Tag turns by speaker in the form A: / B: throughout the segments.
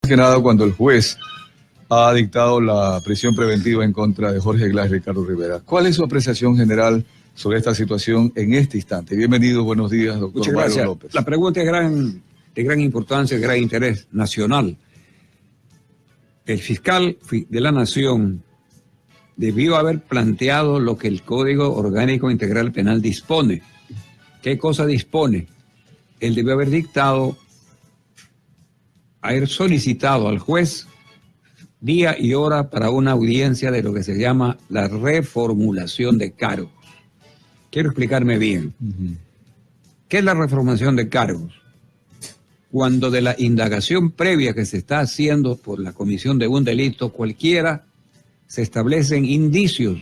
A: Que nada cuando el juez ha dictado la prisión preventiva en contra de Jorge Glass y Ricardo Rivera. ¿Cuál es su apreciación general sobre esta situación en este instante? Bienvenido, buenos días, doctor
B: Muchas gracias.
A: Byron López.
B: La pregunta es de gran importancia, de gran interés nacional. El fiscal de la Nación debió haber planteado lo que el Código Orgánico Integral Penal dispone. ¿Qué cosa dispone? Él debió haber haber solicitado al juez día y hora para una audiencia de lo que se llama la reformulación de cargos. Quiero explicarme bien. ¿Qué es la reformulación de cargos? Cuando de la indagación previa que se está haciendo por la comisión de un delito cualquiera, se establecen indicios,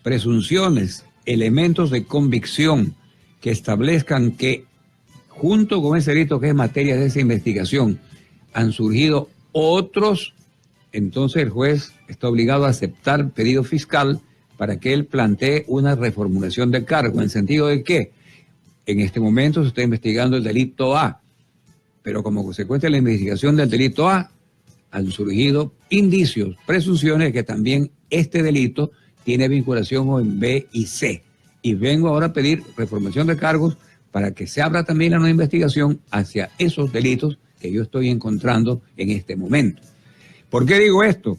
B: presunciones, elementos de convicción que establezcan que junto con ese delito que es materia de esa investigación han surgido otros, entonces el juez está obligado a aceptar el pedido fiscal para que él plantee una reformulación de cargo, en el sentido de que en este momento se está investigando el delito A, pero como consecuencia de la investigación del delito A han surgido indicios, presunciones de que también este delito tiene vinculación con B y C. Y vengo ahora a pedir reformulación de cargos para que se abra también una investigación hacia esos delitos que yo estoy encontrando en este momento. ¿Por qué digo esto?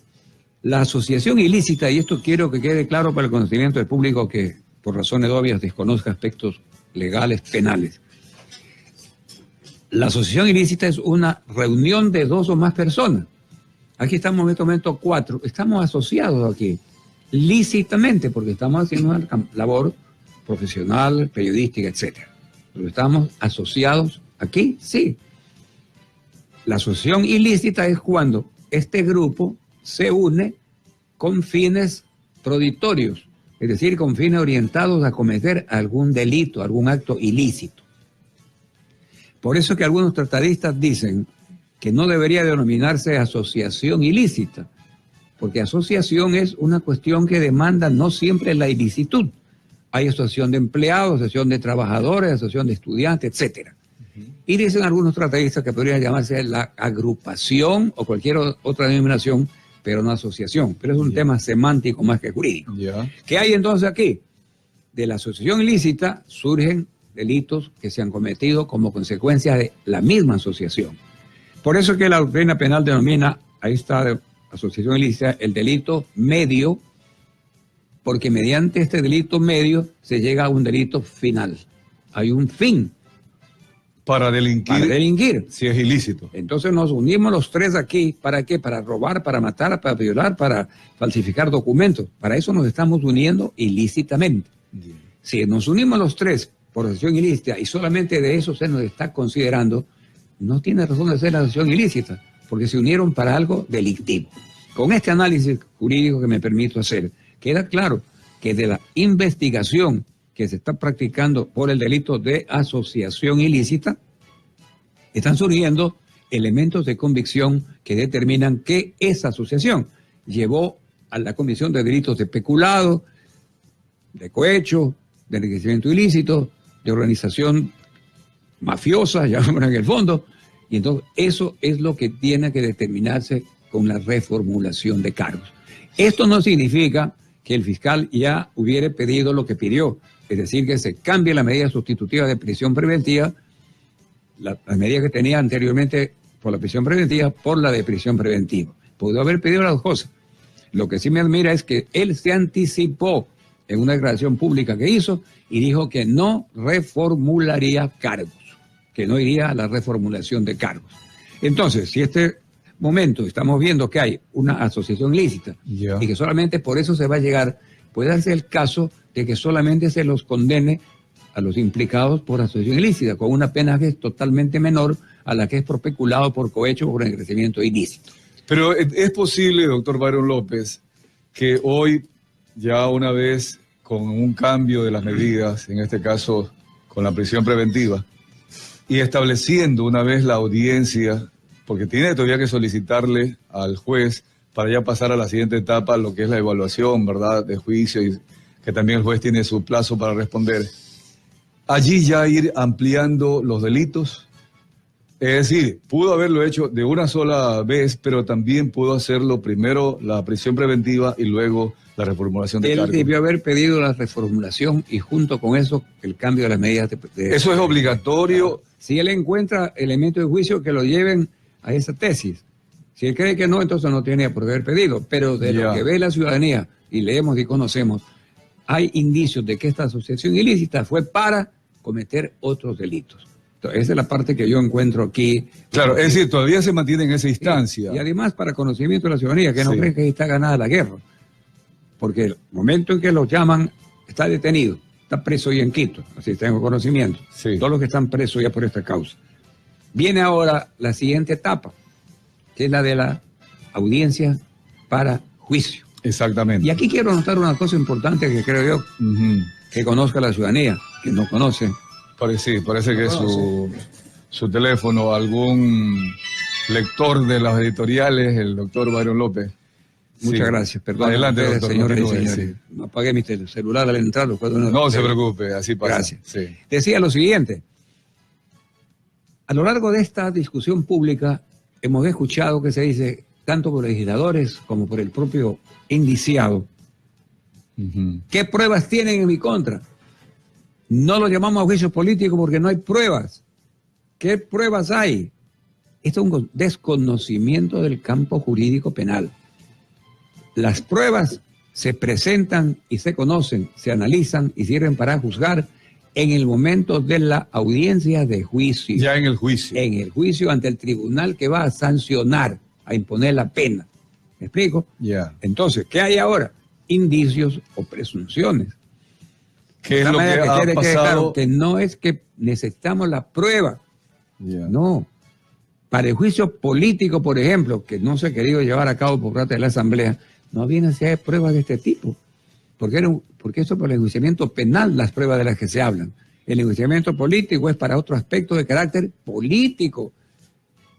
B: La asociación ilícita, y esto quiero que quede claro para el conocimiento del público que por razones obvias desconozca aspectos legales, penales. La asociación ilícita es una reunión de dos o más personas. Aquí estamos en este momento 4, estamos asociados aquí, lícitamente, porque estamos haciendo una labor profesional, periodística, etc. Pero estamos asociados aquí, sí. La asociación ilícita es cuando este grupo se une con fines proditorios, es decir, con fines orientados a cometer algún delito, algún acto ilícito. Por eso que algunos tratadistas dicen que no debería denominarse asociación ilícita, porque asociación es una cuestión que demanda no siempre la ilicitud. Hay asociación de empleados, asociación de trabajadores, asociación de estudiantes, etc. Y dicen algunos tratadistas que podría llamarse la agrupación o cualquier otra denominación, pero no asociación. Pero es un tema semántico más que jurídico. ¿Qué hay entonces aquí? De la asociación ilícita surgen delitos que se han cometido como consecuencia de la misma asociación. Por eso que la doctrina penal denomina a esta asociación ilícita el delito medio, porque mediante este delito medio se llega a un delito final. Hay un fin.
A: Para delinquir.
B: Para delinquir.
A: Si es ilícito.
B: Entonces nos unimos los tres aquí. ¿Para qué? Para robar, para matar, para violar, para falsificar documentos. Para eso nos estamos uniendo ilícitamente. Si nos unimos los tres por asociación ilícita y solamente de eso se nos está considerando, no tiene razón de ser la asociación ilícita, porque se unieron para algo delictivo. Con este análisis jurídico que me permito hacer, queda claro que de la investigación que se está practicando por el delito de asociación ilícita, están surgiendo elementos de convicción que determinan que esa asociación llevó a la comisión de delitos de peculado, de cohecho, de enriquecimiento ilícito, de organización mafiosa, llamémoslo en el fondo, y entonces eso es lo que tiene que determinarse con la reformulación de cargos. Esto no significa que el fiscal ya hubiera pedido lo que pidió, es decir, que se cambie la medida sustitutiva de prisión preventiva, la medida que tenía anteriormente por la prisión preventiva, por la de prisión preventiva. Pudo haber pedido las dos cosas. Lo que sí me admira es que él se anticipó en una declaración pública que hizo y dijo que no reformularía cargos, que no iría a la reformulación de cargos. Entonces, si este momento estamos viendo que hay una asociación lícita y que solamente por eso se va a llegar, puede darse el caso de que solamente se los condene a los implicados por asociación ilícita, con una pena que es totalmente menor a la que es por peculado, por cohecho o por enriquecimiento ilícito.
A: Pero es posible, doctor Byron López, que hoy, ya una vez con un cambio de las medidas, en este caso con la prisión preventiva, y estableciendo una vez la audiencia, porque tiene todavía que solicitarle al juez para ya pasar a la siguiente etapa, lo que es la evaluación, ¿verdad?, de juicio, y que también el juez tiene su plazo para responder. Allí ya ir ampliando los delitos, Es decir, pudo haberlo hecho de una sola vez, pero también pudo hacerlo primero la prisión preventiva y luego la reformulación de
B: Él
A: cargos.
B: debió haber pedido la reformulación y junto con eso el cambio de las medidas de
A: Eso es obligatorio.
B: Si él encuentra elementos de juicio que lo lleven a esa tesis. Si él cree que no, entonces no tiene por qué haber pedido. Pero de lo que ve la ciudadanía, y leemos y conocemos, hay indicios de que esta asociación ilícita fue para cometer otros delitos. Entonces, esa es la parte que yo encuentro aquí.
A: Claro, es decir, todavía se mantiene en esa instancia.
B: Y además para conocimiento de la ciudadanía, que no cree que ahí está ganada la guerra. Porque el momento en que los llaman, está detenido, está preso ya en Quito, así tengo conocimiento.
A: Sí.
B: Todos los que están presos ya por esta causa. Viene ahora la siguiente etapa, que es la de la audiencia para juicio.
A: Exactamente.
B: Y aquí quiero anotar una cosa importante que creo yo que conozca la ciudadanía, que no conoce.
A: Parece que su teléfono, algún lector de las editoriales, el doctor Byron López.
B: Muchas gracias, perdón.
A: Adelante, doctor,
B: señores y
A: continúe,
B: señores. Apagué mi celular al entrar.
A: No se preocupe, así pasa.
B: Gracias.
A: Sí.
B: Decía lo siguiente. A lo largo de esta discusión pública hemos escuchado que se dice, tanto por legisladores como por el propio indiciado, ¿qué pruebas tienen en mi contra? No lo llamamos a juicio político porque no hay pruebas. ¿Qué pruebas hay? Esto es un desconocimiento del campo jurídico penal. Las pruebas se presentan y se conocen, se analizan y sirven para juzgar en el momento de la audiencia de juicio.
A: Ya en el juicio.
B: En el juicio ante el tribunal que va a sancionar, a imponer la pena. ¿Me explico?
A: Ya.
B: Entonces, ¿qué hay ahora? Indicios o presunciones.
A: ¿Qué es lo que ha
B: quede
A: pasado?
B: claro que no es que necesitamos la prueba. No. Para el juicio político, por ejemplo, que no se ha querido llevar a cabo por parte de la Asamblea, no había necesidad de pruebas de este tipo. Porque eso por el enjuiciamiento penal, las pruebas de las que se hablan. El enjuiciamiento político es para otro aspecto de carácter político.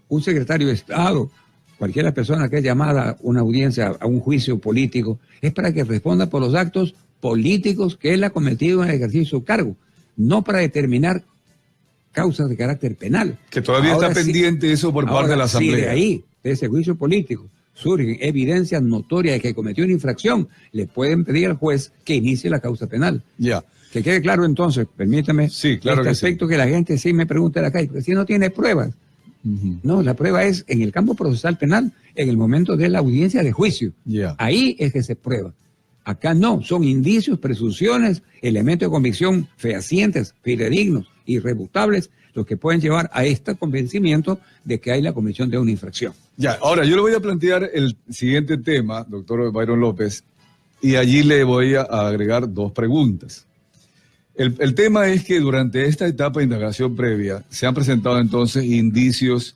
B: Un secretario de Estado, cualquier persona que es llamada a una audiencia, a un juicio político, es para que responda por los actos políticos que él ha cometido en el ejercicio de su cargo, no para determinar causas de carácter penal.
A: Que todavía
B: Ahora
A: está pendiente eso por parte de la Asamblea.
B: Si de ahí, de ese juicio político, surgen evidencias notorias de que cometió una infracción, le pueden pedir al juez que inicie la causa penal.
A: Ya.
B: Que quede claro entonces, permítame,
A: Sí, claro
B: este
A: que
B: aspecto que la gente sí me pregunta en la calle, porque si no tiene pruebas. No, la prueba es en el campo procesal penal, en el momento de la audiencia de juicio.
A: Ya.
B: Ahí es que se prueba. Acá no, son indicios, presunciones, elementos de convicción fehacientes, fidedignos, irrebutables, los que pueden llevar a este convencimiento de que hay la comisión de una infracción.
A: Ya, ahora yo le voy a plantear el siguiente tema, doctor Byron López, y allí le voy a agregar dos preguntas. El tema es que durante esta etapa de indagación previa se han presentado entonces indicios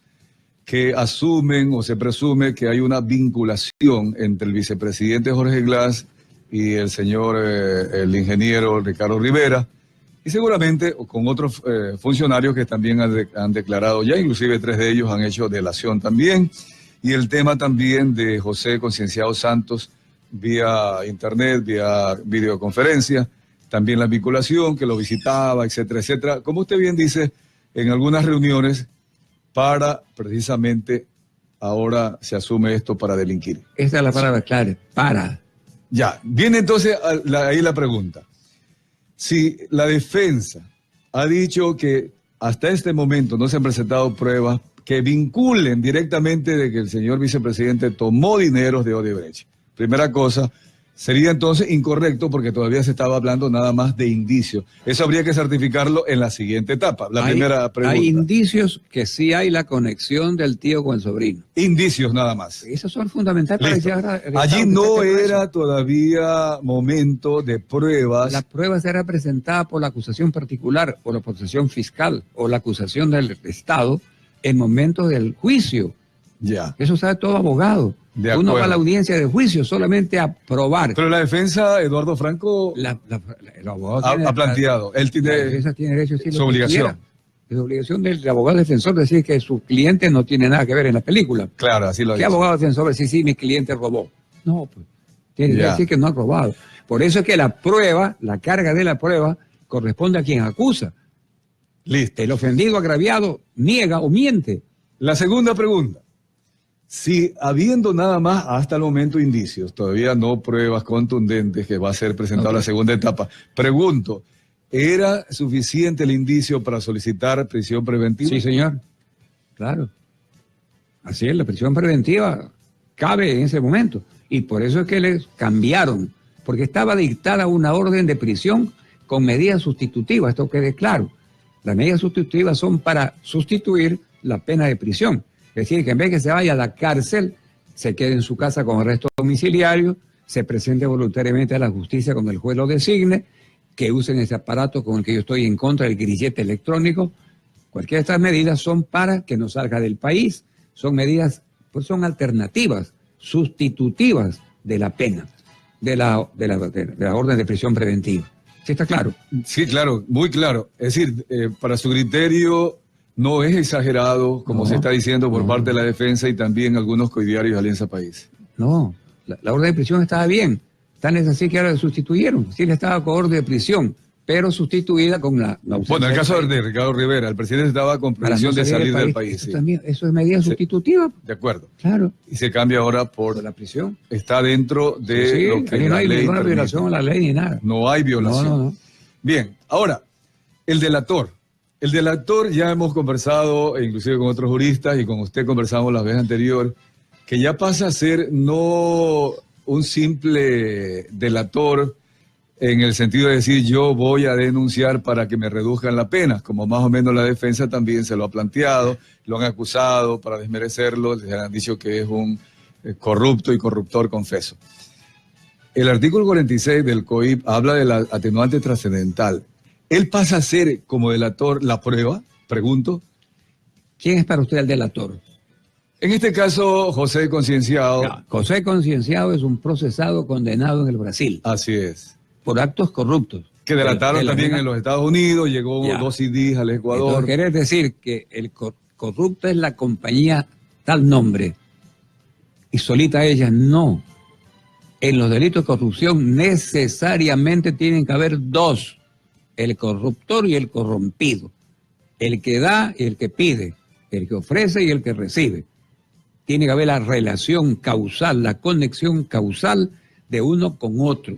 A: que asumen o se presume que hay una vinculación entre el vicepresidente Jorge Glass y el señor, el ingeniero Ricardo Rivera, y seguramente con otros funcionarios que también han declarado, ya inclusive 3 de ellos han hecho delación también, y el tema también de José Concienciado Santos vía internet, vía videoconferencia, también la vinculación, que lo visitaba, etcétera, etcétera. Como usted bien dice, en algunas reuniones para precisamente ahora se asume esto para delinquir.
B: Esa es la palabra clave, para.
A: Ya, viene entonces ahí la pregunta. Si la defensa ha dicho que hasta este momento no se han presentado pruebas que vinculen directamente de que el señor vicepresidente tomó dineros de Odebrecht. Primera cosa, sería entonces incorrecto porque todavía se estaba hablando nada más de indicios. Eso habría que certificarlo en la siguiente etapa. Primera pregunta.
B: Hay indicios que sí hay la conexión del tío con el sobrino.
A: Indicios nada más.
B: Esos son fundamentales para
A: Listo.
B: llegar a...
A: Allí no era todavía momento de pruebas.
B: La prueba será presentada por la acusación particular o la acusación fiscal o la acusación del Estado en momento del juicio.
A: Ya.
B: Eso sabe todo abogado. Uno va a la audiencia de juicio solamente a probar.
A: Pero la defensa, Eduardo Franco,
B: el abogado
A: ha planteado. Él
B: la defensa tiene derecho a decir
A: su
B: lo que
A: obligación.
B: quiera. Es obligación del abogado defensor decir que su cliente no tiene nada que ver en la película.
A: Claro, así lo
B: ¿Qué
A: dice.
B: abogado defensor va a decir, sí, mi cliente robó? No, pues tiene que decir que no ha robado. Por eso es que la prueba, la carga de la prueba, corresponde a quien acusa.
A: Listo.
B: El ofendido agraviado niega o miente.
A: La segunda pregunta. Si habiendo nada más hasta el momento indicios, todavía no pruebas contundentes que va a ser presentada la segunda etapa, pregunto, ¿era suficiente el indicio para solicitar prisión preventiva?
B: Sí, señor. Claro. Así es, la prisión preventiva cabe en ese momento. Y por eso es que les cambiaron, porque estaba dictada una orden de prisión con medidas sustitutivas, esto quede claro. Las medidas sustitutivas son para sustituir la pena de prisión. Es decir, que en vez de que se vaya a la cárcel, se quede en su casa con arresto domiciliario, se presente voluntariamente a la justicia cuando el juez lo designe, que usen ese aparato con el que yo estoy en contra del grillete electrónico. Cualquiera de estas medidas son para que no salga del país. Son medidas, pues son alternativas, sustitutivas de la pena, de la orden de prisión preventiva. ¿Sí está claro?
A: Sí, claro, muy claro. Es decir, para su criterio no es exagerado, como se está diciendo por parte de la defensa y también algunos coidiarios de Alianza País.
B: No, la orden de prisión estaba bien. Tan es así que ahora la sustituyeron. Sí, estaba con orden de prisión, pero sustituida con la ausencia.
A: Bueno, en el caso de Ricardo Rivera, el presidente estaba con previsión de salir del país.
B: Eso, también, eso es medida sustitutiva.
A: De acuerdo.
B: Claro.
A: Y se cambia ahora por
B: la prisión.
A: Está dentro de lo que
B: no hay
A: ley
B: ninguna
A: permite.
B: violación a la ley ni nada.
A: No hay violación.
B: No.
A: Bien, ahora, el delator. El delator ya hemos conversado, inclusive con otros juristas y con usted conversamos la vez anterior, que ya pasa a ser no un simple delator en el sentido de decir yo voy a denunciar para que me reduzcan la pena, como más o menos la defensa también se lo ha planteado, lo han acusado para desmerecerlo, les han dicho que es un corrupto y corruptor confeso. El artículo 46 del COIP habla de la atenuante trascendental. ¿Él pasa a ser como delator la prueba? Pregunto.
B: ¿Quién es para usted el delator?
A: En este caso, José Concienciado.
B: No, José Concienciado es un procesado condenado en el Brasil.
A: Así es.
B: Por actos corruptos.
A: Que delataron también en los Estados Unidos, llegó 2 CDs al Ecuador.
B: Entonces, ¿querés decir que el corrupto es la compañía tal nombre y solita ella? No. En los delitos de corrupción necesariamente tienen que haber dos. El corruptor y el corrompido. El que da y el que pide. El que ofrece y el que recibe. Tiene que haber la relación causal, la conexión causal de uno con otro.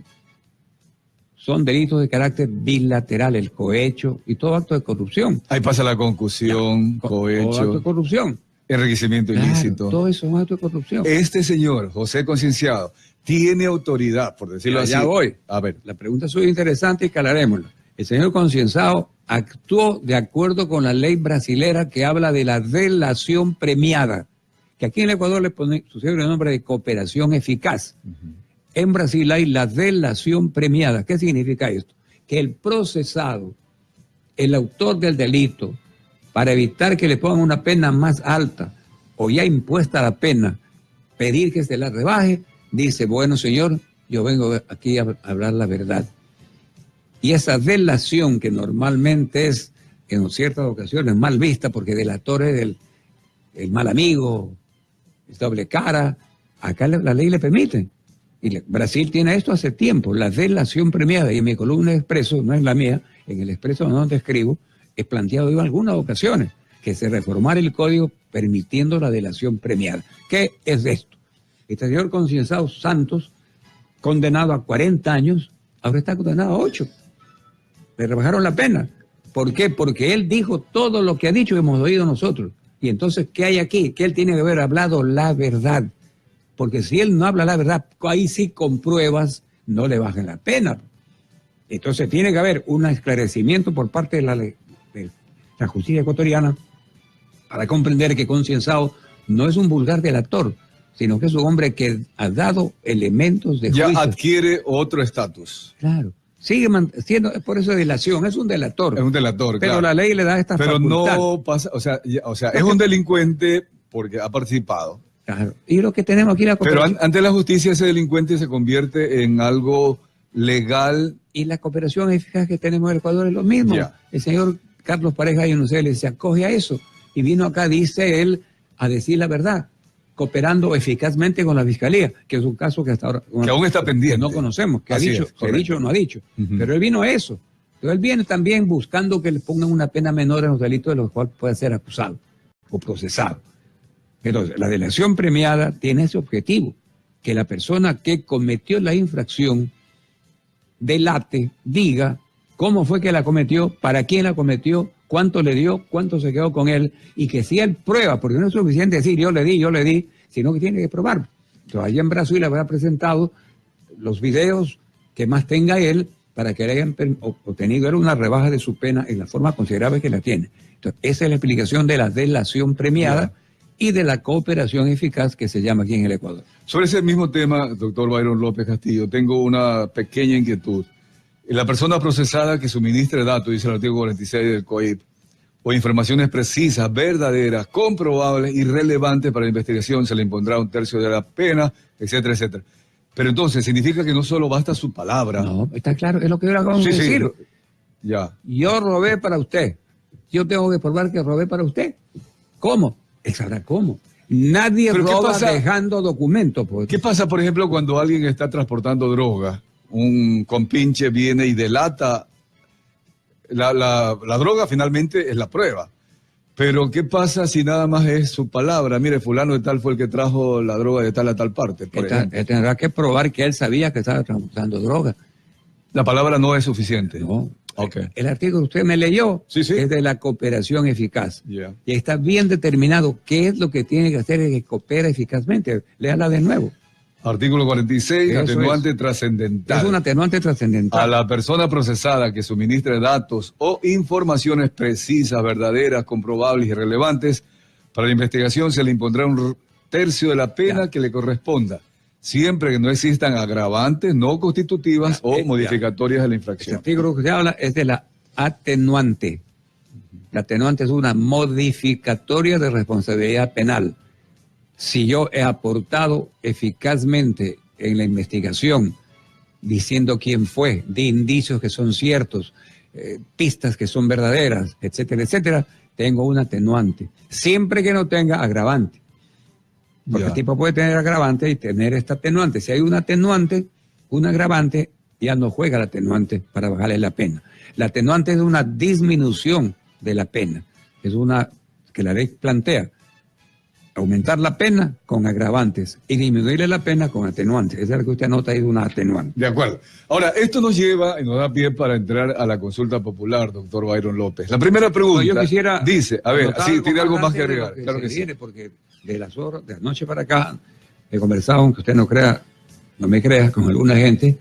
B: Son delitos de carácter bilateral, el cohecho y todo acto de corrupción.
A: Ahí pasa la concusión, cohecho.
B: Todo acto de corrupción.
A: Enriquecimiento ilícito.
B: Todo eso es un acto de corrupción.
A: Este señor, José Concienciado, tiene autoridad, por decirlo así.
B: Ya voy.
A: A ver.
B: La pregunta es muy interesante y calaremosla. El señor Concienciado actuó de acuerdo con la ley brasilera que habla de la delación premiada, que aquí en el Ecuador le pusieron el nombre de cooperación eficaz. En Brasil hay la delación premiada. ¿Qué significa esto? Que el procesado, el autor del delito, para evitar que le pongan una pena más alta o ya impuesta la pena, pedir que se la rebaje, dice, bueno señor, yo vengo aquí a hablar la verdad. Y esa delación que normalmente es en ciertas ocasiones mal vista porque delator es el mal amigo, es doble cara, acá la ley le permite. Y Brasil tiene esto hace tiempo, la delación premiada, y en mi columna de Expreso, no es la mía, en el Expreso donde escribo, es planteado en algunas ocasiones que se reformara el código permitiendo la delación premiada. ¿Qué es esto? Este señor Concienciado Santos, condenado a 40 años, ahora está condenado a 8. Le rebajaron la pena. ¿Por qué? Porque él dijo todo lo que ha dicho y hemos oído nosotros. Y entonces, ¿qué hay aquí? Que él tiene que haber hablado la verdad. Porque si él no habla la verdad, ahí sí con pruebas no le bajan la pena. Entonces tiene que haber un esclarecimiento por parte de la justicia ecuatoriana para comprender que Concienciado no es un vulgar delator, sino que es un hombre que ha dado elementos de juicio.
A: Ya adquiere otro estatus.
B: Claro. Sigue siendo, por eso delación, es un delator.
A: Es un delator,
B: pero
A: claro.
B: La ley le da esta facultad.
A: Pero no pasa, o sea, es un delincuente porque ha participado.
B: Claro. Y lo que tenemos aquí la cooperación.
A: Pero ante la justicia ese delincuente se convierte en algo legal.
B: Y la cooperación eficaz que tenemos en el Ecuador es lo mismo.
A: Ya.
B: El señor Carlos Pareja Yunuceli se acoge a eso. Y vino acá, dice él, a decir la verdad, cooperando eficazmente con la Fiscalía, que es un caso que hasta ahora...
A: Que aún está pendiente.
B: Que no conocemos, que
A: Así
B: ha dicho,
A: es,
B: se ha dicho o no ha dicho. Pero él vino a eso. Entonces él viene también buscando que le pongan una pena menor en los delitos de los cuales puede ser acusado o procesado. Entonces, la delación premiada tiene ese objetivo, que la persona que cometió la infracción delate, diga cómo fue que la cometió, para quién la cometió, cuánto le dio, cuánto se quedó con él, y que si él prueba, porque no es suficiente decir yo le di, sino que tiene que probar. Entonces, allá en Brasil habrá presentado los videos que más tenga él para que le hayan obtenido una rebaja de su pena en la forma considerable que la tiene. Entonces, esa es la explicación de la delación premiada y de la cooperación eficaz que se llama aquí en el Ecuador.
A: Sobre ese mismo tema, doctor Byron López Castillo, tengo una pequeña inquietud. La persona procesada que suministre datos, dice el artículo 46 del COIP, o informaciones precisas, verdaderas, comprobables y relevantes para la investigación, se le impondrá 1/3 de la pena, etcétera, etcétera. Pero entonces, significa que no solo basta su palabra.
B: No, está claro, es lo que yo le acabo de decir.
A: Sí, ya.
B: Yo robé para usted. Yo tengo que probar que robé para usted. ¿Cómo? Sabrá cómo. Nadie roba dejando documentos. Pues.
A: ¿Qué pasa, por ejemplo, cuando alguien está transportando droga? Un compinche viene y delata. La droga finalmente es la prueba. Pero ¿qué pasa si nada más es su palabra? Mire, fulano de tal fue el que trajo la droga de tal a tal parte.
B: Él tendrá que probar que él sabía que estaba transportando droga.
A: La palabra no es suficiente.
B: No.
A: Okay.
B: El artículo que usted me leyó
A: sí.
B: es de la cooperación eficaz. Y está bien determinado qué es lo que tiene que hacer el que coopera eficazmente. Léala de nuevo.
A: Artículo 46, atenuante trascendental.
B: Es un atenuante trascendental.
A: A la persona procesada que suministre datos o informaciones precisas, verdaderas, comprobables y relevantes para la investigación se le impondrá 1/3 de la pena que le corresponda, siempre que no existan agravantes no constitutivas o modificatorias de la infracción.
B: El artículo que se habla es de la atenuante. La atenuante es una modificatoria de responsabilidad penal. Si yo he aportado eficazmente en la investigación, diciendo quién fue, de indicios que son ciertos, pistas que son verdaderas, etcétera, etcétera, tengo un atenuante. Siempre que no tenga agravante. Porque el tipo puede tener agravante y tener esta atenuante. Si hay un atenuante, un agravante, ya no juega el atenuante para bajarle la pena. La atenuante es una disminución de la pena. Es una que la ley plantea. Aumentar la pena con agravantes y disminuirle la pena con atenuantes. Esa es la que usted anota ahí de una atenuante.
A: De acuerdo. Ahora, esto nos lleva y nos da pie para entrar a la consulta popular, doctor Byron López. La primera pregunta
B: yo quisiera
A: dice, a ver, sí, tiene algo más que agregar.
B: Claro que sí. Porque de las horas, de anoche para acá, he conversado, aunque usted no crea, no me crea, con alguna gente,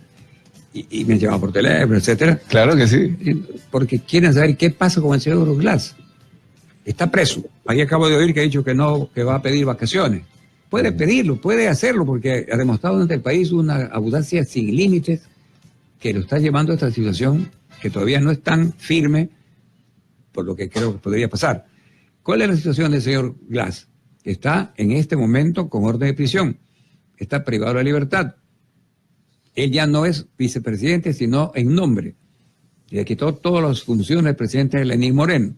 B: y me han llamado por teléfono, etcétera.
A: Claro que sí.
B: Porque quieren saber qué pasa con el señor Glass. Está preso. Ahí acabo de oír que ha dicho que no, que va a pedir vacaciones. Puede pedirlo, puede hacerlo, porque ha demostrado ante el país una audacia sin límites que lo está llevando a esta situación que todavía no es tan firme por lo que creo que podría pasar. ¿Cuál es la situación del señor Glass? Está en este momento con orden de prisión. Está privado de la libertad. Él ya no es vicepresidente, sino en nombre. Le quitó todas las funciones del presidente Lenín Moreno,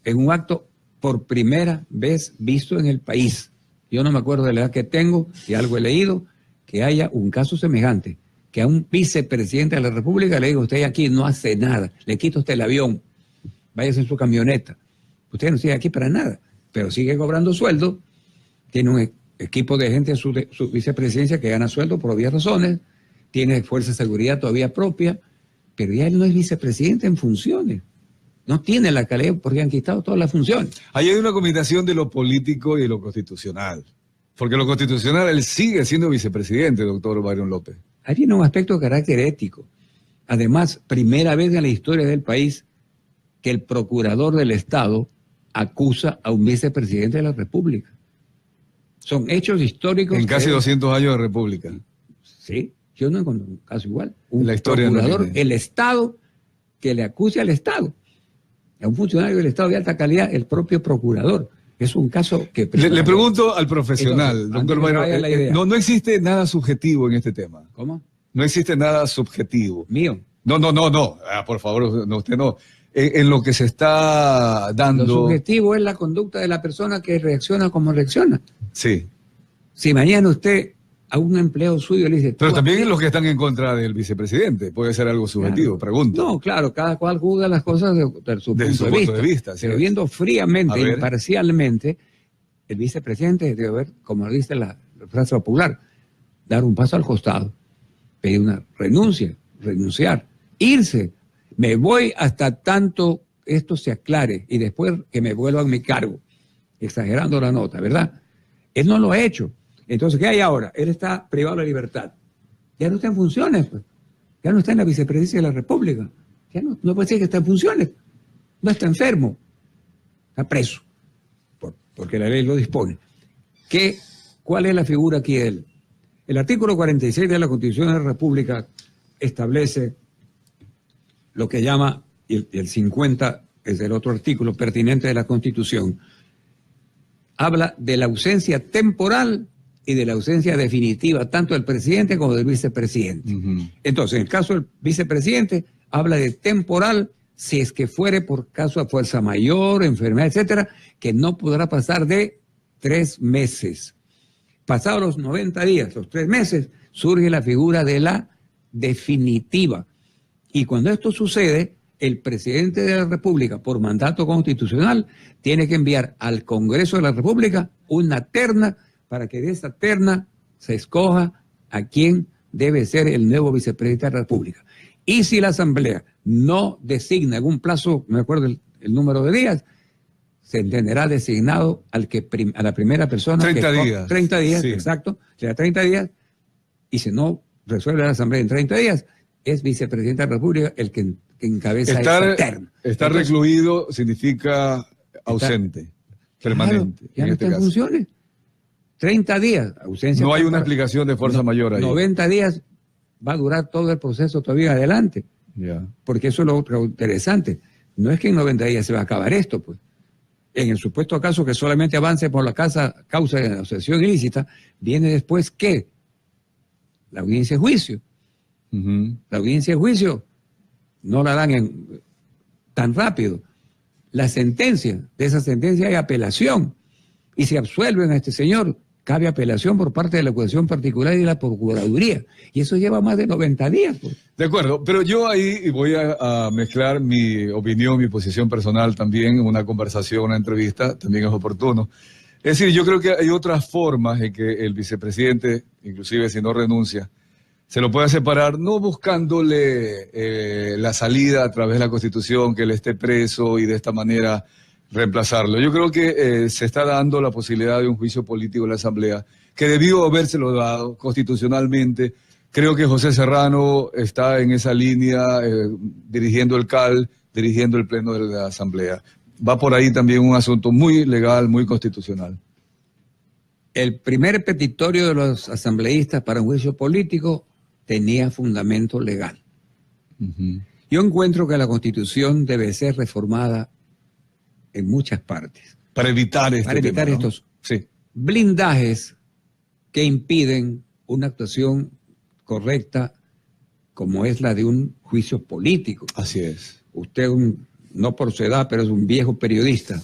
B: en un acto por primera vez visto en el país. Yo no me acuerdo de la edad que tengo, y algo he leído, que haya un caso semejante, que a un vicepresidente de la República le diga, usted aquí no hace nada, le quita usted el avión, váyase en su camioneta. Usted no sigue aquí para nada, pero sigue cobrando sueldo, tiene un equipo de gente en su vicepresidencia que gana sueldo por obvias razones, tiene fuerza de seguridad todavía propia, pero ya él no es vicepresidente en funciones. No tiene la calidad porque han quitado todas las funciones.
A: Ahí hay una combinación de lo político y de lo constitucional. Porque lo constitucional, él sigue siendo vicepresidente, doctor Byron López.
B: Ahí tiene un aspecto de carácter ético. Además, primera vez en la historia del país que el procurador del Estado acusa a un vicepresidente de la República. Son hechos históricos.
A: En casi 200 años de República.
B: Sí, yo no encuentro un caso igual.
A: Un la historia
B: procurador,
A: no
B: el Estado, que le acuse al Estado. A un funcionario del Estado de alta calidad, el propio procurador. Es un caso que...
A: Le pregunto al profesional,
B: entonces,
A: doctor Byron, no existe nada subjetivo en este tema.
B: ¿Cómo?
A: No existe nada subjetivo.
B: Mío.
A: No. Por favor, no, usted no. En lo que se está dando...
B: Lo subjetivo es la conducta de la persona que reacciona como reacciona.
A: Sí.
B: Si mañana usted a un empleado suyo le dice...
A: Pero también los que están en contra del vicepresidente, puede ser algo subjetivo,
B: claro,
A: pregunto.
B: No, claro, cada cual juzga las cosas de su punto de vista. Pero viendo fríamente, imparcialmente, el vicepresidente debe haber, como dice la frase popular, dar un paso al costado, pedir una renunciar, irse. Me voy hasta tanto esto se aclare y después que me vuelvan mi cargo. Exagerando la nota, ¿verdad? Él no lo ha hecho. Entonces, ¿qué hay ahora? Él está privado de la libertad. Ya no está en funciones, pues. Ya no está en la vicepresidencia de la República. Ya no puede decir que está en funciones. No está enfermo. Está preso. Porque la ley lo dispone. ¿Cuál es la figura aquí de él? El artículo 46 de la Constitución de la República establece lo que llama, y el 50 es el otro artículo pertinente de la Constitución, habla de la ausencia temporal y de la ausencia definitiva, tanto del presidente como del vicepresidente. Entonces, en el caso del vicepresidente, habla de temporal si es que fuere por caso de fuerza mayor, enfermedad, etcétera, que no podrá pasar de 3 meses. Pasados los 90 días, los 3 meses, surge la figura de la definitiva. Y cuando esto sucede, el presidente de la República, por mandato constitucional, tiene que enviar al Congreso de la República una terna para que de esa terna se escoja a quién debe ser el nuevo vicepresidente de la República. Y si la Asamblea no designa algún plazo, no me acuerdo el número de días, se entenderá designado a la primera persona.
A: 30 días.
B: 30 días,
A: sí.
B: Exacto. Será 30 días. Y si no resuelve la Asamblea en 30 días, es vicepresidente de la República el que encabeza esa terna.
A: Estar recluido significa ausente, permanente.
B: Claro, ya no está en funciones. 30 días, ausencia.
A: No hay una explicación de fuerza mayor ahí.
B: 90 días va a durar todo el proceso todavía adelante.
A: Yeah.
B: Porque eso es lo interesante. No es que en 90 días se va a acabar esto, pues. En el supuesto caso que solamente avance por la causa de asociación ilícita, viene después ¿qué? La audiencia de juicio. La audiencia de juicio no la dan tan rápido. La sentencia, de esa sentencia hay apelación. Y si absuelven a este señor, cabe apelación por parte de la acusación particular y de la Procuraduría. Y eso lleva más de 90 días. Pues.
A: De acuerdo, pero yo ahí voy a mezclar mi opinión, mi posición personal también en una conversación, una entrevista, también es oportuno. Es decir, yo creo que hay otras formas en que el vicepresidente, inclusive si no renuncia, se lo puede separar, no buscándole la salida a través de la Constitución, que él esté preso y de esta manera reemplazarlo. Yo creo que se está dando la posibilidad de un juicio político en la Asamblea, que debió habérselo dado constitucionalmente. Creo que José Serrano está en esa línea, dirigiendo el CAL, dirigiendo el Pleno de la Asamblea. Va por ahí también un asunto muy legal, muy constitucional.
B: El primer petitorio de los asambleístas para un juicio político tenía fundamento legal. Yo encuentro que la Constitución debe ser reformada en muchas partes.
A: Para evitar
B: estos blindajes que impiden una actuación correcta como es la de un juicio político.
A: Así es.
B: Usted, no por su edad, pero es un viejo periodista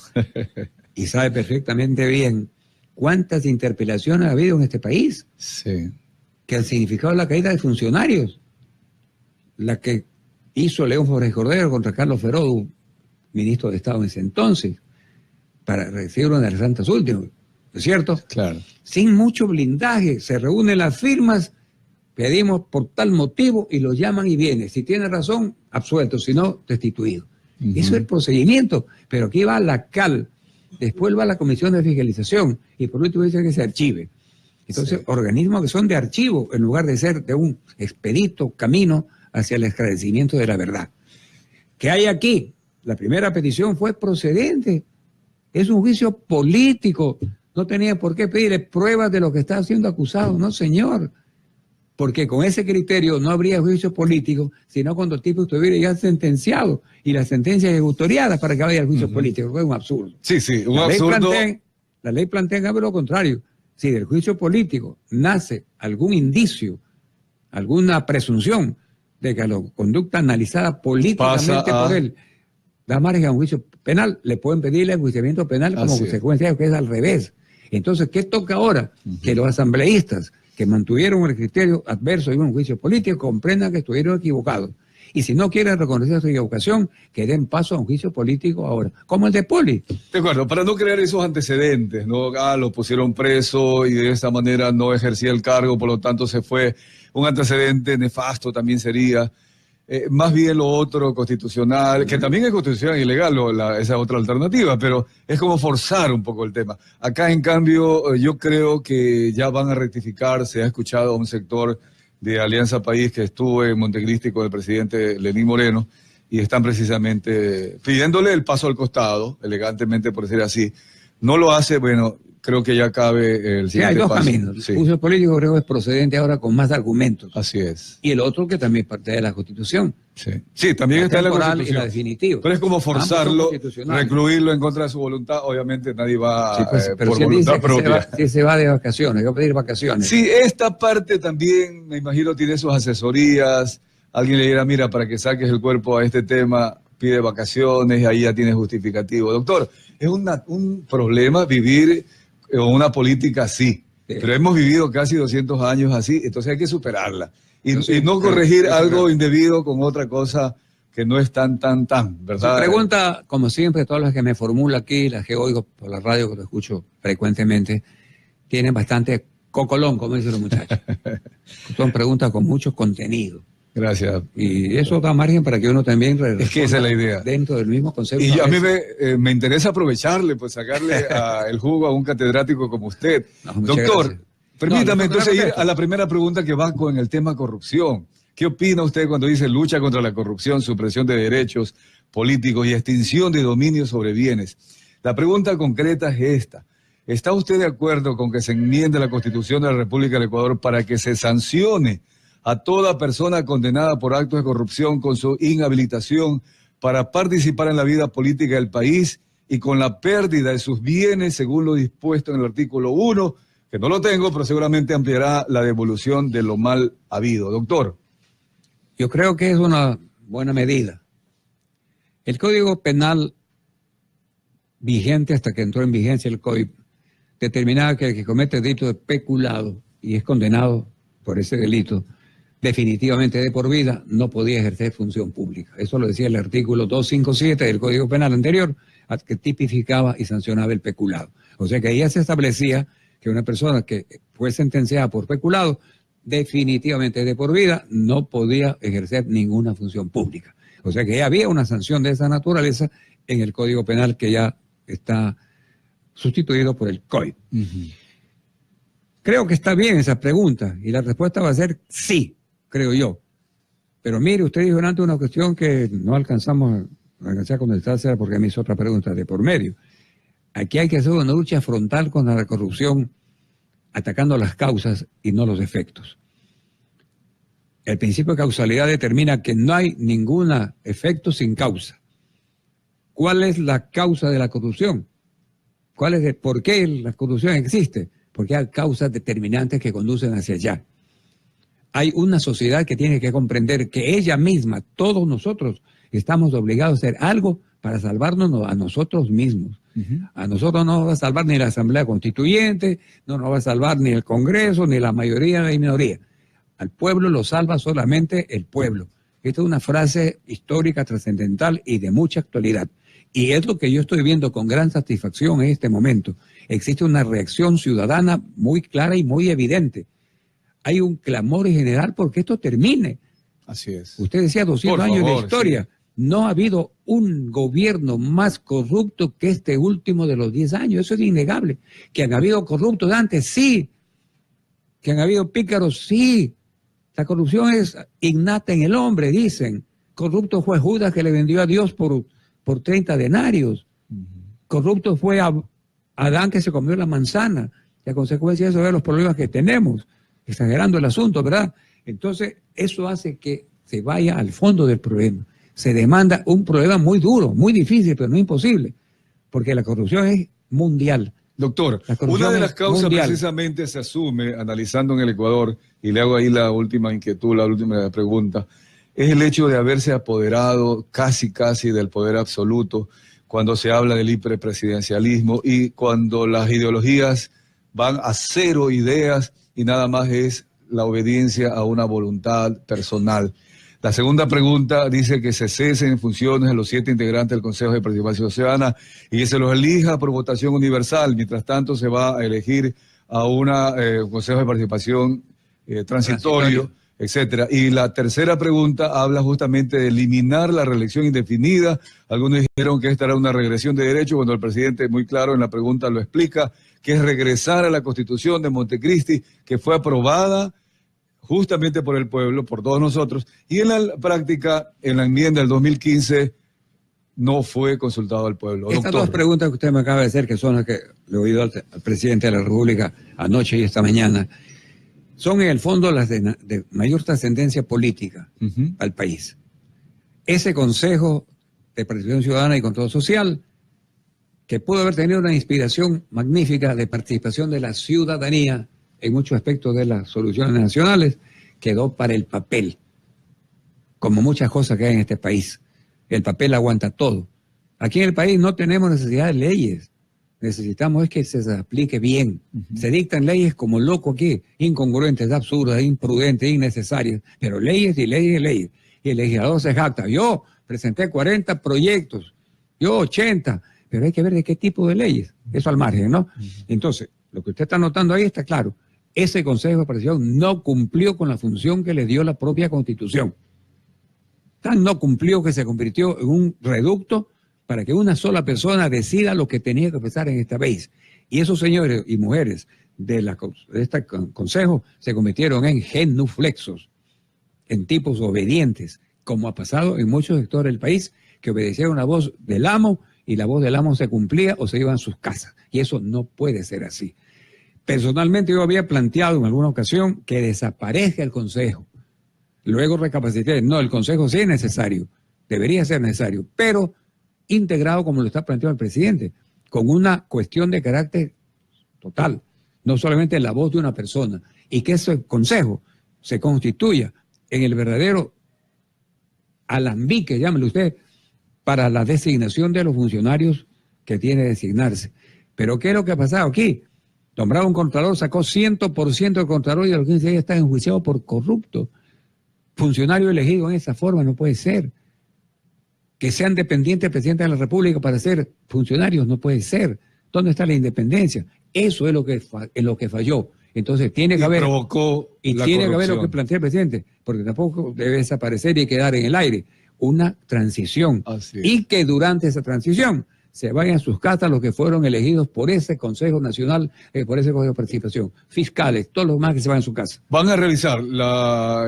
B: y sabe perfectamente bien cuántas interpelaciones ha habido en este país.
A: Sí.
B: Que han significado la caída de funcionarios. La que hizo León Jorge Cordero contra Carlos Ferodo, ministro de Estado en ese entonces, para recibir una de las santas últimas, ¿no es cierto?
A: Claro.
B: Sin mucho blindaje, se reúnen las firmas, pedimos por tal motivo y lo llaman y viene. Si tiene razón, absuelto, si no, destituido. Eso es el procedimiento, pero aquí va la CAL, después va la Comisión de Fiscalización y por último dice que se archive. Entonces, organismos que son de archivo en lugar de ser de un expedito camino hacia el esclarecimiento de la verdad. ¿Qué hay aquí? La primera petición fue procedente. Es un juicio político. No tenía por qué pedirle pruebas de lo que está siendo acusado. No, señor. Porque con ese criterio no habría juicio político, sino cuando el tipo estuviera ya sentenciado y la sentencia ejecutoriada para que vaya al juicio político. Fue un absurdo.
A: Sí, un absurdo.
B: La ley plantea lo contrario. Si del juicio político nace algún indicio, alguna presunción de que la conducta analizada políticamente por él da margen a un juicio penal, le pueden pedir el enjuiciamiento penal como consecuencia de que es al revés. Entonces, ¿qué toca ahora? Que los asambleístas que mantuvieron el criterio adverso de un juicio político comprendan que estuvieron equivocados. Y si no quieren reconocer su equivocación, que den paso a un juicio político ahora, como el de Poli.
A: De acuerdo, para no crear esos antecedentes, ¿no? Lo pusieron preso y de esta manera no ejercía el cargo, por lo tanto se fue. Un antecedente nefasto también sería. Más bien lo otro constitucional, que también es constitucional y legal, esa otra alternativa, pero es como forzar un poco el tema. Acá, en cambio, yo creo que ya van a rectificar. Se ha escuchado a un sector de Alianza País que estuvo en Montecristi con el presidente Lenín Moreno y están precisamente pidiéndole el paso al costado, elegantemente por decir así. No lo hace, bueno, creo que ya cabe el siguiente
B: hay dos
A: paso.
B: caminos.
A: Sí.
B: El juicio político creo que es procedente ahora con más argumentos.
A: Así es.
B: Y el otro que también parte de la Constitución.
A: Sí, también está en la
B: temporal
A: Constitución.
B: Y la definitiva.
A: Pero es como forzarlo, recluirlo en contra de su voluntad. Obviamente nadie va
B: pero
A: por
B: si
A: voluntad propia.
B: Si se va de vacaciones, va a pedir vacaciones.
A: Sí, esta parte también, me imagino, tiene sus asesorías. Alguien le dirá, mira, para que saques el cuerpo a este tema, pide vacaciones, y ahí ya tiene justificativo. Doctor, es un problema vivir una política así. Sí. Pero hemos vivido casi 200 años así, entonces hay que superarla. Y no corregir algo indebido con otra cosa que no es tan, ¿verdad?
B: Su pregunta, como siempre, todas las que me formula aquí, las que oigo por la radio, que lo escucho frecuentemente, tienen bastante cocolón, como dicen los muchachos. Son preguntas con mucho contenido.
A: Gracias.
B: Y eso da margen para que uno también
A: es que esa es la idea.
B: Dentro del mismo concepto.
A: Y a mí me interesa aprovecharle, pues sacarle el jugo a un catedrático como usted. No, doctor, gracias. Permítame entonces ir a la primera pregunta que va con el tema corrupción. ¿Qué opina usted cuando dice lucha contra la corrupción, supresión de derechos políticos y extinción de dominio sobre bienes? La pregunta concreta es esta. ¿Está usted de acuerdo con que se enmiende la Constitución de la República del Ecuador para que se sancione a toda persona condenada por actos de corrupción con su inhabilitación para participar en la vida política del país y con la pérdida de sus bienes según lo dispuesto en el artículo 1, que no lo tengo, pero seguramente ampliará la devolución de lo mal habido? Doctor.
B: Yo creo que es una buena medida. El Código Penal vigente hasta que entró en vigencia el COIP determinaba que el que comete el delito de peculado y es condenado por ese delito definitivamente de por vida no podía ejercer función pública. Eso lo decía el artículo 257 del Código Penal anterior, que tipificaba y sancionaba el peculado. O sea que ahí ya se establecía que una persona que fue sentenciada por peculado definitivamente de por vida no podía ejercer ninguna función pública. O sea que ya había una sanción de esa naturaleza en el Código Penal que ya está sustituido por el COIP. Creo que está bien esa pregunta y la respuesta va a ser sí, creo yo. Pero mire, usted dijo antes una cuestión que no alcanzamos a contestársela porque me hizo otra pregunta de por medio. Aquí hay que hacer una lucha frontal contra la corrupción, atacando las causas y no los efectos. El principio de causalidad determina que no hay ningún efecto sin causa. ¿Cuál es la causa de la corrupción? ¿Por qué la corrupción existe? Porque hay causas determinantes que conducen hacia allá. Hay una sociedad que tiene que comprender que ella misma, todos nosotros, estamos obligados a hacer algo para salvarnos a nosotros mismos. A nosotros no nos va a salvar ni la Asamblea Constituyente, no nos va a salvar ni el Congreso, ni la mayoría ni la minoría. Al pueblo lo salva solamente el pueblo. Esta es una frase histórica, trascendental y de mucha actualidad. Y es lo que yo estoy viendo con gran satisfacción en este momento. Existe una reacción ciudadana muy clara y muy evidente. Hay un clamor general porque esto termine.
A: Así es.
B: Usted decía 200 años de historia. Sí. No ha habido un gobierno más corrupto que este último de los 10 años. Eso es innegable. Que han habido corruptos antes, sí. Que han habido pícaros, sí. La corrupción es innata en el hombre, dicen. Corrupto fue Judas que le vendió a Dios por 30 denarios. Corrupto fue Adán que se comió la manzana. Y a consecuencia de eso, los problemas que tenemos. Exagerando el asunto, ¿verdad? Entonces, eso hace que se vaya al fondo del problema. Se demanda un problema muy duro, muy difícil, pero no imposible, porque la corrupción es mundial.
A: Doctor, una de las causas mundial. Precisamente se asume, analizando en el Ecuador, y le hago ahí la última inquietud, la última pregunta, es el hecho de haberse apoderado casi del poder absoluto cuando se habla del hiperpresidencialismo y cuando las ideologías van a cero ideas y nada más es la obediencia a una voluntad personal. La segunda pregunta dice que se cesen en funciones a los 7 integrantes del Consejo de Participación Ciudadana y que se los elija por votación universal. Mientras tanto, se va a elegir a un Consejo de Participación transitorio, etcétera. Y la tercera pregunta habla justamente de eliminar la reelección indefinida. Algunos dijeron que esta era una regresión de derecho, cuando el presidente muy claro en la pregunta lo explica, que es regresar a la Constitución de Montecristi, que fue aprobada justamente por el pueblo, por todos nosotros, y en la práctica, en la enmienda del 2015, no fue consultado al pueblo.
B: Estas dos preguntas que usted me acaba de hacer, que son las que le he oído al presidente de la República anoche y esta mañana, son en el fondo las de mayor trascendencia política al país. Ese Consejo de Participación Ciudadana y Control Social, que pudo haber tenido una inspiración magnífica de participación de la ciudadanía en muchos aspectos de las soluciones nacionales, quedó para el papel, como muchas cosas que hay en este país. El papel aguanta todo. Aquí en el país no tenemos necesidad de leyes, necesitamos es que se aplique bien. Se dictan leyes como loco aquí, incongruentes, absurdas, imprudentes, innecesarias, pero leyes y leyes y leyes. Y el legislador se jacta. Yo presenté 40 proyectos, yo 80, pero hay que ver de qué tipo de leyes. Eso al margen, ¿no? Entonces, lo que usted está notando ahí está claro. Ese Consejo de Participación no cumplió con la función que le dio la propia Constitución. Tan no cumplió que se convirtió en un reducto para que una sola persona decida lo que tenía que pasar en este país. Y esos señores y mujeres de este Consejo se convirtieron en genuflexos, en tipos obedientes, como ha pasado en muchos sectores del país, que obedecieron la voz del amo y la voz del amo se cumplía o se iban a sus casas. Y eso no puede ser así. Personalmente yo había planteado en alguna ocasión que desaparezca el Consejo. Luego recapacité, no, el Consejo sí es necesario, debería ser necesario, pero integrado como lo está planteando el presidente, con una cuestión de carácter total, no solamente la voz de una persona, y que ese Consejo se constituya en el verdadero alambique, llámelo usted, para la designación de los funcionarios que tiene que designarse. Pero ¿qué es lo que ha pasado aquí? Nombrado un contralor, sacó 100% del contralor y a los 15 días está enjuiciado por corrupto. Funcionario elegido en esa forma no puede ser. Que sean dependientes del presidente de la República para ser funcionarios no puede ser. ¿Dónde está la independencia? Eso es lo que falló. Entonces tiene que haber...
A: Provocó
B: y tiene que haber lo que plantea el presidente, porque tampoco debe desaparecer y quedar en el aire. Una transición. Y que durante esa transición se vayan a sus casas los que fueron elegidos por ese Consejo Nacional, por ese Consejo de Participación, fiscales, todos los demás que se vayan a su casa.
A: Van a revisar,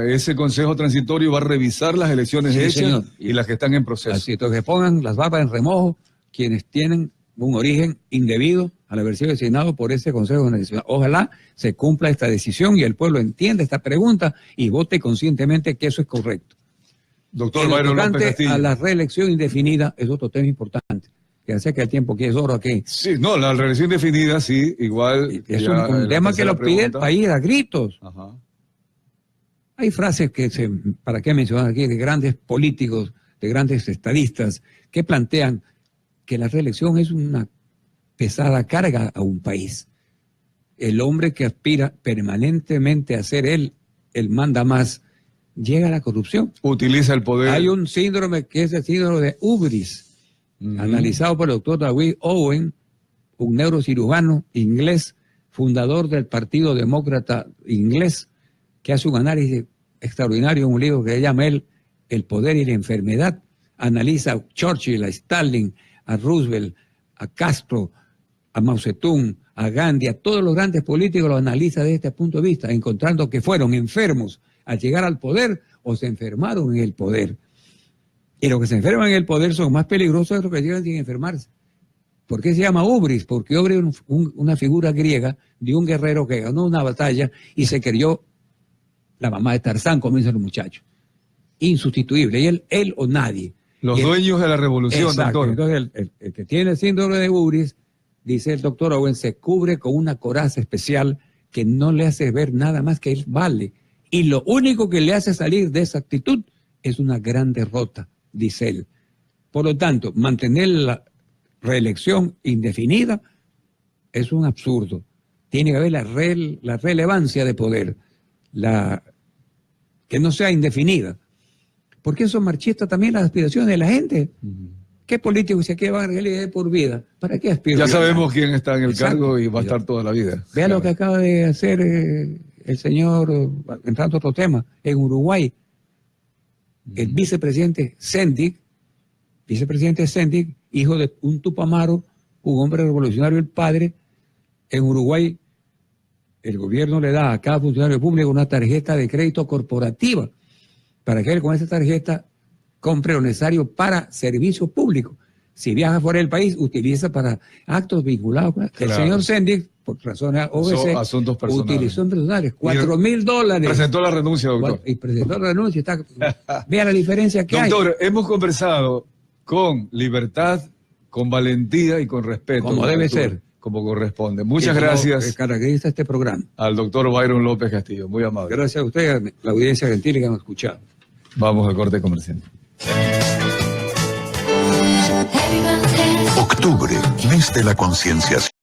A: ese Consejo Transitorio va a revisar las elecciones hechas, señor, y las que están en proceso.
B: Así, entonces que pongan las barbas en remojo quienes tienen un origen indebido al haber sido designado por ese Consejo Nacional. Ojalá se cumpla esta decisión y el pueblo entienda esta pregunta y vote conscientemente que eso es correcto.
A: Doctor Byron López Castillo.
B: A la reelección indefinida es otro tema importante. Que sé que el tiempo que es oro aquí.
A: Sí, no, la reelección definida, sí, igual.
B: Es un tema que lo pide el país a gritos. Ajá. Hay frases que ¿para qué mencionar aquí? De grandes políticos, de grandes estadistas, que plantean que la reelección es una pesada carga a un país. El hombre que aspira permanentemente a ser él, el manda más, llega a la corrupción.
A: Utiliza el poder.
B: Hay un síndrome que es el síndrome de Ubris, analizado por el doctor David Owen, un neurocirujano inglés, fundador del Partido Demócrata inglés, que hace un análisis extraordinario en un libro que se llama El poder y la enfermedad. Analiza a Churchill, a Stalin, a Roosevelt, a Castro, a Mao Zedong, a Gandhi, a todos los grandes políticos, lo analiza desde este punto de vista, encontrando que fueron enfermos al llegar al poder o se enfermaron en el poder. Y los que se enferman en el poder son más peligrosos de los que llegan sin enfermarse. ¿Por qué se llama Ubris? Porque Ubris es una figura griega de un guerrero que ganó una batalla y se creyó la mamá de Tarzán, como dicen los muchachos. Insustituible. Y él o nadie.
A: Los dueños de la revolución,
B: exacto,
A: doctor.
B: Entonces, el que tiene el síndrome de Ubris, dice el doctor Owen, se cubre con una coraza especial que no le hace ver nada más que él vale. Y lo único que le hace salir de esa actitud es una gran derrota, dice él. Por lo tanto, mantener la reelección indefinida es un absurdo. Tiene que haber la relevancia de poder, que no sea indefinida. Porque eso marchista también las aspiraciones de la gente. ¿Qué político se quiere van a de por vida? ¿Para qué aspira?
A: Ya sabemos quién está en el
B: Exacto.
A: cargo y va a estar toda la vida.
B: Vea
A: Claro.
B: lo que acaba de hacer el señor, entrando a otro tema, en Uruguay. El vicepresidente Sendik, hijo de un Tupamaro, un hombre revolucionario, el padre. En Uruguay, el gobierno le da a cada funcionario público una tarjeta de crédito corporativa para que él con esa tarjeta compre lo necesario para servicios públicos. Si viaja fuera del país, utiliza para actos vinculados con...
A: Claro.
B: El señor Sendik, por razones OBC,
A: asuntos personales.
B: utilizó en personales $4,000.
A: Presentó la renuncia, doctor.
B: Y presentó la renuncia. Vea la diferencia que hay.
A: Doctor, hemos conversado con libertad, con valentía y con respeto.
B: Como debe
A: doctor,
B: ser.
A: Como corresponde. Muchas
B: Que
A: gracias
B: caracteriza este programa.
A: al doctor Byron López Castillo. Muy amable.
B: Gracias a usted, a la audiencia gentil que nos ha escuchado.
A: Vamos al corte comercial.
C: Octubre, mes de la concienciación.